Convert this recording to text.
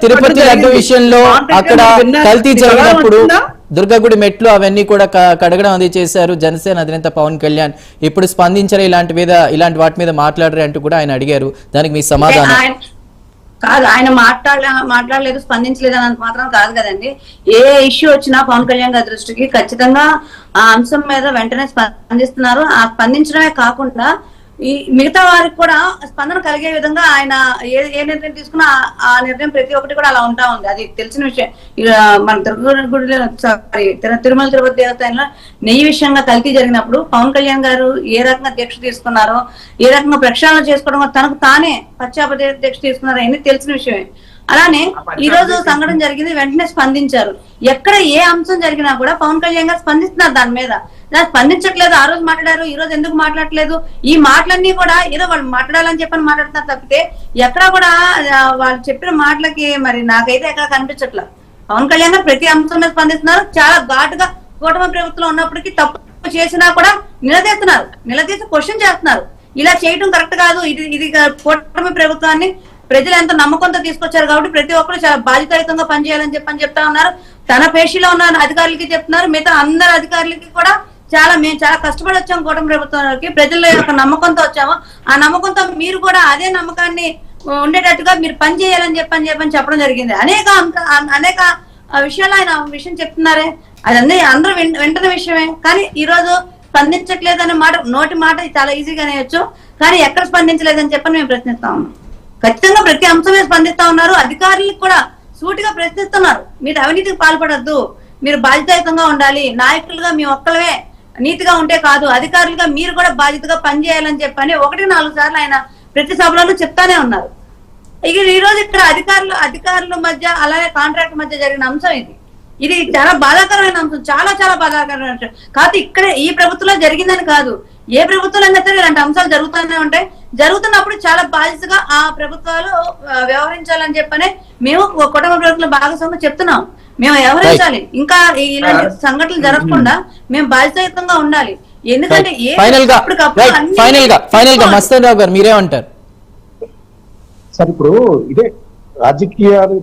తిరుపతి లడ్డు విషయంలో అక్కడ కల్తీ జరిగినప్పుడు దుర్గగుడి మెట్లు అవన్నీ కూడా కడగడం అది చేశారు జనసేన అధినేత పవన్ కళ్యాణ్. ఇప్పుడు స్పందించారు, ఇలాంటి వాటి మీద మాట్లాడరు అంటూ కూడా ఆయన అడిగారు. దానికి మీ సమాధానం? కాదు, ఆయన మాట్లాడలేదు, స్పందించలేదు అన్నంత మాత్రం కాదు కదండి. ఏ ఇష్యూ వచ్చినా పవన్ కళ్యాణ్ గారి దృష్టికి ఖచ్చితంగా ఆ అంశం మీద వెంటనే స్పందిస్తున్నారు. ఆ స్పందించడమే కాకుండా ఈ మిగతా వారికి కూడా స్పందన కలిగే విధంగా ఆయన ఏ నిర్ణయం తీసుకున్నా ఆ నిర్ణయం ప్రతి ఒక్కటి కూడా అలా ఉంటా ఉంది. అది తెలిసిన విషయం. మన తిరుమల తిరుపతి దేవస్థానంలో నెయ్యి విషయంగా కల్తీ జరిగినప్పుడు పవన్ కళ్యాణ్ గారు ఏ రకంగా దీక్ష తీసుకున్నారో, ఏ రకంగా ప్రక్షాళన చేసుకోవడం, తనకు తానే పశ్చాత్తాప దీక్ష తీసుకున్నారో అన్ని తెలిసిన విషయమే. అలానే ఈ రోజు సంఘటన జరిగింది, వెంటనే స్పందించారు. ఎక్కడ ఏ అంశం జరిగినా కూడా పవన్ కళ్యాణ్ గారు స్పందిస్తున్నారు దాని మీద. స్పందించట్లేదు. ఆ రోజు మాట్లాడారు, ఈ రోజు ఎందుకు మాట్లాడలేదు? ఈ మాటలన్నీ కూడా ఏదో వాళ్ళు మాట్లాడాలని చెప్పని మాట్లాడుతున్నారు తప్పితే ఎక్కడా కూడా వాళ్ళు చెప్పిన మాటలకి మరి నాకైతే ఎక్కడ కనిపించట్లేదు. పవన్ కళ్యాణ్ గారు ప్రతి అంశం మీద స్పందిస్తున్నారు. చాలా ఘాటుగా కూటమి ప్రభుత్వం ఉన్నప్పటికీ తప్పు చేసినా కూడా నిలదీసి క్వశ్చన్ చేస్తున్నారు. ఇలా చేయడం కరెక్ట్ కాదు. ఇది కూటమి ప్రభుత్వాన్ని ప్రజలు ఎంతో నమ్మకంతో తీసుకొచ్చారు కాబట్టి ప్రతి ఒక్కరు చాలా బాధ్యతాయుతంగా పనిచేయాలని చెప్తా ఉన్నారు. తన పేషీలో ఉన్న అధికారులకి చెప్తున్నారు, మిగతా అందరు అధికారులకి కూడా మేము చాలా కష్టపడి వచ్చాము కూటమి ప్రభుత్వానికి, ప్రజల యొక్క నమ్మకంతో వచ్చాము. ఆ నమ్మకంతో మీరు కూడా అదే నమ్మకాన్ని ఉండేటట్టుగా మీరు పని చేయాలని చెప్పడం జరిగింది. అనేక విషయాలు ఆయన విషయం చెప్తున్నారే, అదన్నీ అందరూ వింటున్న విషయమే. కానీ ఈ రోజు స్పందించట్లేదనే మాట, నోటి మాట చాలా ఈజీగా అనేయచ్చు, కానీ ఎక్కడ స్పందించలేదని చెప్పని మేము ప్రశ్నిస్తా ఉన్నాం. ఖచ్చితంగా ప్రతి అంశమే స్పందిస్తా ఉన్నారు. అధికారులకు కూడా సూటిగా ప్రశ్నిస్తున్నారు, మీరు అవినీతికి పాల్పడద్దు, మీరు బాధ్యతాయుతంగా ఉండాలి, నాయకులుగా మీ ఒక్కలవే నీతిగా ఉంటే కాదు, అధికారులుగా మీరు కూడా బాధ్యతగా పనిచేయాలని చెప్పని 1-4 సార్లు ఆయన ప్రతి సభలో చెప్తానే ఉన్నారు. ఈ రోజు ఇక్కడ అధికారుల మధ్య అలాగే కాంట్రాక్ట్ మధ్య జరిగిన అంశం ఇది చాలా బాధాకరమైన అంశం, చాలా చాలా బాధాకరమైన అంశం. కాదు ఇక్కడ ఈ ప్రభుత్వంలో జరిగిందని కాదు, ఏ ప్రభుత్వంలో అయినా సరే ఇలాంటి అంశాలు జరుగుతూనే ఉంటాయి. జరుగుతున్నప్పుడు చాలా బాధ్యతగా ఆ ప్రభుత్వాలు వ్యవహరించాలని చెప్పనే మేము కుటుంబ ప్రభుత్వం భాగస్వామ్యం చెప్తున్నాం. మేము వ్యవహరించాలి, ఇంకా ఇలాంటి సంఘటనలు జరగకుండా మేము బాధ్యతాయుతంగా ఉండాలి. ఎందుకంటే మీరేమంటారు సార్? ఇప్పుడు ఇదే రాజకీయాలు